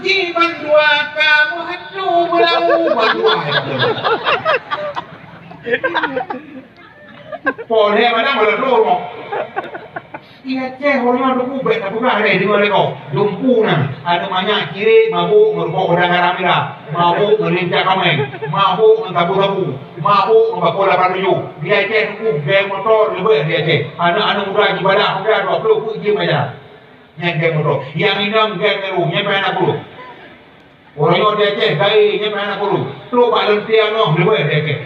Ji bandua kamu hatu belau bandua. Boleh mana berdoa mo. Iya ceh orang tu bet aku kan ada di luar kau. Jumpu nang ada banyak kiri mabuk merokok udang ramila, mabuk melincah kameng, mabuk mentabu-tabu, mabuk membakola paruju. Dia ceh tu geng motor lebih dia ceh. Anak-anak muda ibadah muda 20 pergi aja. Yang geng motor, yang minum geng meru, yang main aku. Orang dia ceh gay, yang main aku. Tu balon tiang lebih dia ceh.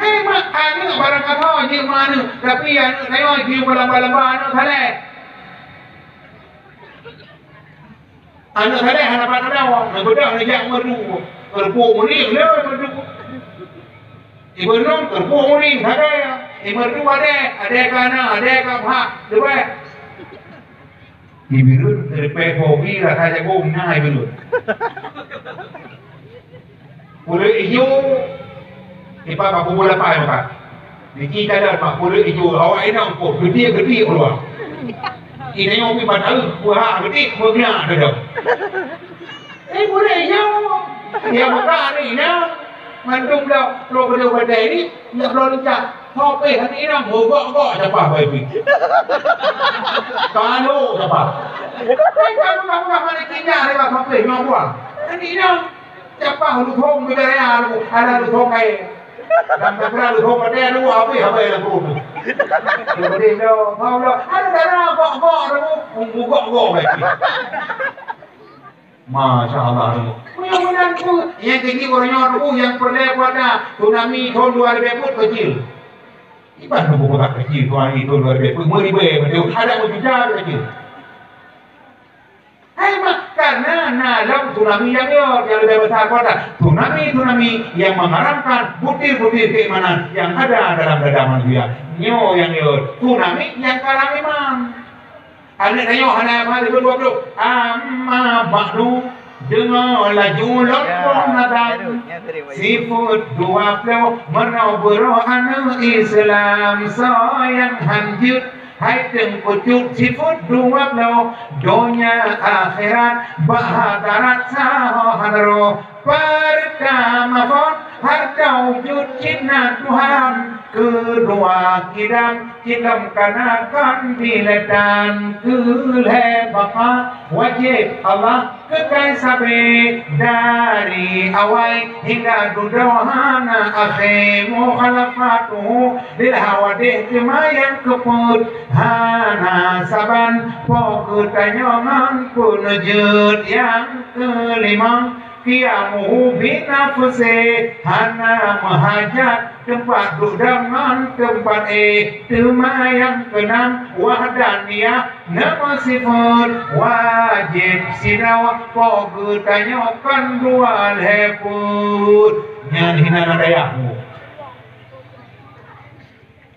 Hai mak anu barang kau je mana tapi anu saya jiu balamba-balamba anu sale. Anu sale harapan ada wong bedak nejak meru. Terpuk muni le meru. Ibu nom terpuk muni sale. Meru ada kana ada kapha dewe. Ibirun terpe hobi lah saja gong nai birun. Boleh iyo Ipa aku bola pai maka. Niki kada mak boleh hijau awak ini angkut gede keluar. Ini yang pi padahal buah gede mungkin ada dah. Boleh hijau. Ya maka ni na. Mandum dah lo kerja pada ini ya lo lincah. Hope hari ini mogok siapa baik. Kalau siapa. Kamu mana kinya lewat hope ngomong. Hari ini siapa lu thong beraya lu ada lu thong kai. Dan mereka lu thong pada lu apa lah bro. Jadi lo mau lo ada darah gok lu gok baik. Masya Allah. Mudah-mudahan tu yang tinggi orangnya tu yang pernah pada tsunami tahun 2000 kecil. Iban tu bukan kecil tuan itu 2000 meribe betul ada berbicara kecil. Hai mak karena dalam tsunami yang lebih besar pada tsunami yang mengharamkan butir-butir keimanan yang ada dalam dada manusia. Nyo yang tsunami yang kalah memang. Anak saya hanya mari berdua amma ba'du dengan laju lompong nadam sifut dua puluh menobro anak Islam sayang hanjut hai tengkucut sifut 20 dunia akhirat bahadarat sahanro pertama pun harta wujud cinta Tuhan kedua kidam kanakan biletan kelebaka wajib Allah kekal sabi dari awal hingga dudohana akhir mukhalafatuhu lil hawadih kemayan keput hana saban pokutanyongan punujud yang kelima Qiyamuhu binafse hana mahajat tempat dudangan tempat tema yang keenam wahdaniyah nama sifat wajib sidaw pogutanyokan dual heput nyan hinana dayahu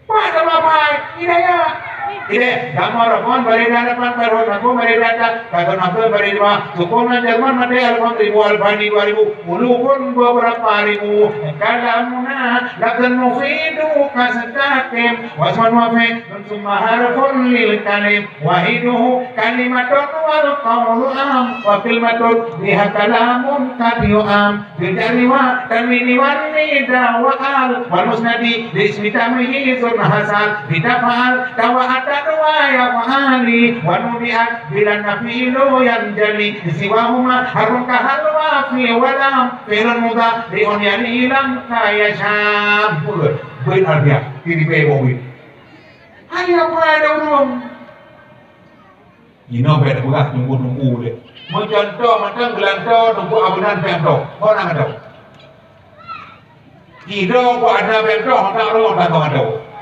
pada bapak hidayah Ide, gambar apaan beri dapat baru aku beri data kata nak beri dua sukuna Jerman ada album 2000 mulu pun beberapa ribu kalamuna lakan mufidu kasatakim wasman wafi summa harfun lil kalim wahiduhu kalimatun wal qawlu am wa kalimatun biha kalamun kadiu am bijariwa tanwini wan nida wa al wal musnadi bismitamihi sun hasan bidafal tawaat ya fahali wanubiat bila nafilu yang jali siwahuma harun kahalwa fi walam filun muda lion yani ilang kaya syampul buat artinya diri pemowi ayo apa ada urung ini beda bukan nunggu deh mencontoh macam gelanto nunggu abunan pemdo orang ada tidak buat ada pemdo tak orang tak ada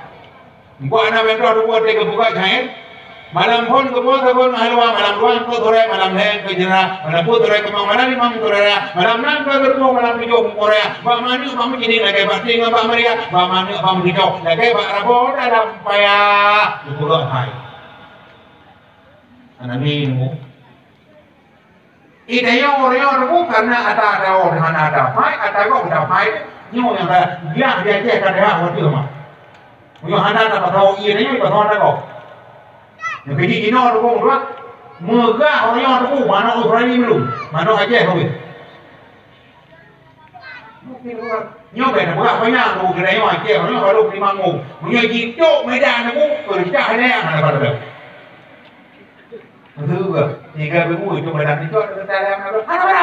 buat anak mereka buat mereka buka kain malam pun kemudian halwa malam ruang ke Korea malam heng ke Jera malam pun Korea kemang malam di Mang Korea malam nang ke berdo malam hijau Korea bang manu bang begini lagi bang tinggal bang Maria bang manu bang hijau lagi bang Rabo dalam payah bukan hai anak ini idenya orang itu karena ada orang ada pai ada kok ada pai nyo yang dia kan dia waktu mah Yo handa tak tahu ini ni tak tahu tak kau. Jadi ino orang Megah orang tu mana Australia belum? Mana Aceh belum? Nyo ben buka banyak tu kedai nyo Aceh, nyo baru 5 ngau. Nyo jitok medan tu kerja ada mana pada. Betul ke? Jika begitu itu medan itu ada dalam apa?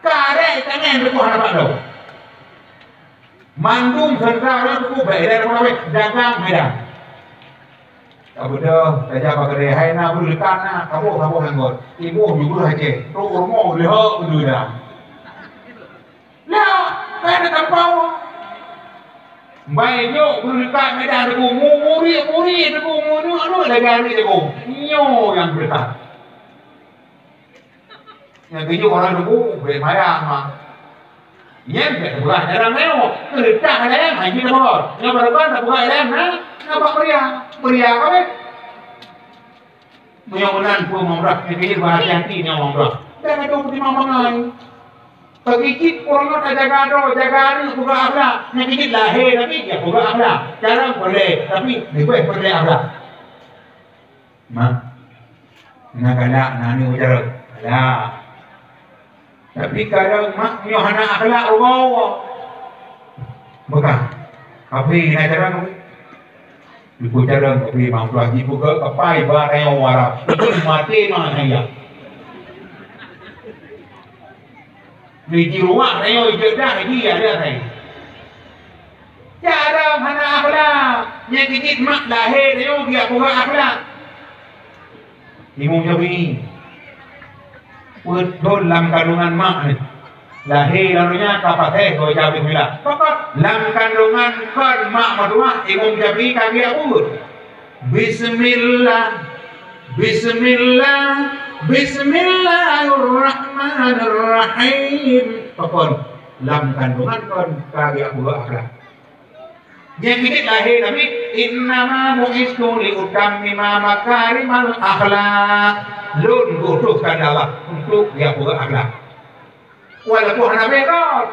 Karek tangan begitu apa tu? Mandung serta tu bayar apa? Dagang medan. Tak betul, saja pakai dehai na berlekan na, kamu hangot. Ibu juga Aceh, tu rumah lehak dulu dah. Lah, ada kampau. Baik jo berlekan medan tu muri tu anu lagi tu. Nyo yang berlekan. Yang tujuh orang tu bermayang mah. Yang berbuat jarang leo, kerja lem, haji lebor. Yang berbuat tak buat lem, nampak meriah apa ni? Menyonan pun mengurang, yang hati-hati yang mengurang. Jangan tu di mana-mana. Pagikit orang nak jaga ni buka akhlak. Yang kikit lahir tapi dia buka akhlak. Jarang boleh, tapi lebih boleh akhlak. Mak, nak galak, nak ni ujar galak. Tapi kadang mak punya anak akhlak Allah. Bukan. Kapi nak jarang kapi. Ibu jarang kapi mang tuan ibu ke kapai barai orang. Ibu mati mana ya? Di rumah saya ijak dah dia ada saya. Jarang anak akhlak. Yang kecil mak lahir dia buka akhlak. Ibu jawi. Betul dalam kandungan mak ni. Lahir lalunya kapateh kau jawab bila. Pokok dalam kandungan kan mak madua imam jabi kaki apa? Bismillahirrahmanirrahim. Pokok dalam kandungan kan kaki apa akhlak. Yang ini lahir tapi innama bu'istu liutammima makarimal akhlak. Lun butuhkan Allah untuk dia buat akhlak. Walaupun anak berat.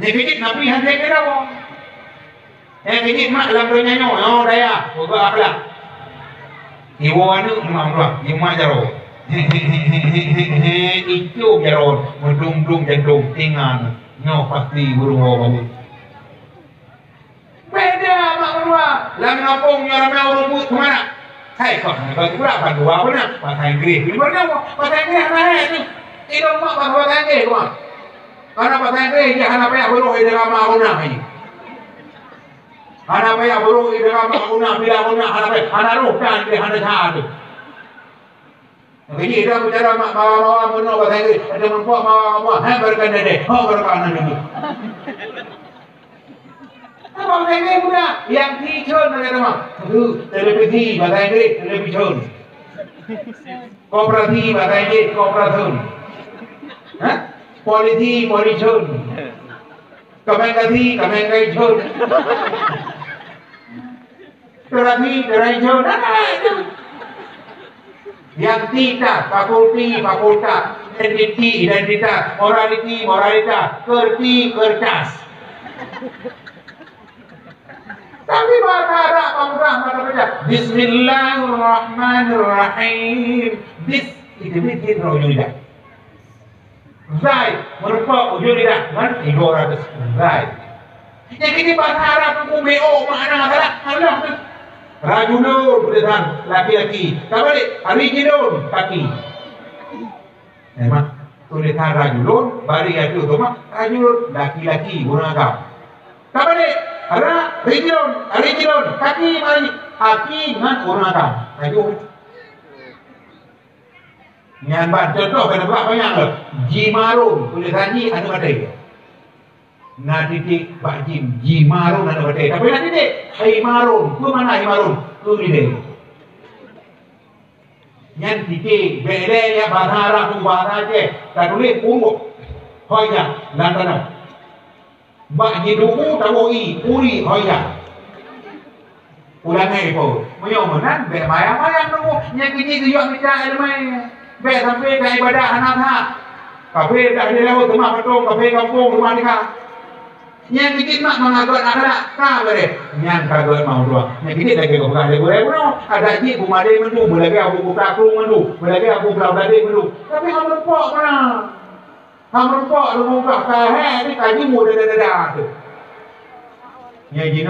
Yang ini Nabi hantar ke dalam. Yang ini mak dalam dunia nyo daya buat akhlak. Ibu anu imam dua, imam jaro. Itu jaron, mendung jendung tinggal. Nyo pasti burung bagus. Beda mak dua. Dalam kampung nyo ramai orang buat kemana? Hai kau, kau tu berapa dua apa nak? Bahasa Inggeris. Di mana kau? Bahasa Inggeris mana ni? Ini mak bahasa Inggeris kau. Karena bahasa Inggeris dia hanya payah beruh di dalam aguna ini. Hanya payah beruh di dalam aguna bila aguna hanya roh kan dia hanya cahaya. Jadi dia bicara mak bawa mana bahasa Inggeris. Ada mampu bawa hai berkan dede, berkan dede. Apa bahasa Inggeris pula? Yang teacher mana nama? Itu televisi bahasa Inggeris, television. Koperasi bahasa Inggeris, koperasi. Polisi, polisi. Kemenkasi, kemenkasi. Terapi, terapi. Yang tidak, fakulti, fakultas. Identitas. Moraliti, moralitas. Kerti, kertas. Tapi bahasa Arab pemurah pada baca Bismillahirrahmanirrahim. Bis itu bikin roh lidah. Zai merupakan ujung lidah kan 300 zai. Jadi ini bahasa Arab itu BO makna Allah tu. Rajulun tulisan laki-laki. Kabalik arijilun kaki. Memang tulisan rajulun bari itu tu mak rajulun laki-laki gunakan. Kabalik ada rijilun, kaki mari, kaki dengan gunakan. Ayo. Yang contoh kenapa banyak le? Jimarun, tulisan ji ada badai. Na titik Pak Jim, Jimarun ada badai. Tapi na titik Haimarun, tu mana Haimarun? Tu dia. Yang titik beda ya bahasa Arab tu bahasa Aceh. Tak tulis urut. Hoya lantana. Bak jiduku tawoi uri hoya. Ulangai po. Mayo menan be mayang-mayang tu. Yang kini tu yo minta ilmu. Be sampai ke ibadah anak-anak. Kafe dah di laut rumah petong, kafe kampung rumah nikah. Yang bikin mak mengagot anak kah boleh. Yang kagot mau dua. Yang bikin lagi kau bukan boleh pun. Ada je aku madai mendu, boleh aku buka aku mendu, boleh aku belau dadi mendu. Tapi ham rempok mana? Ham rempok lu buka kah? Ni kaji muda dah tu. Yang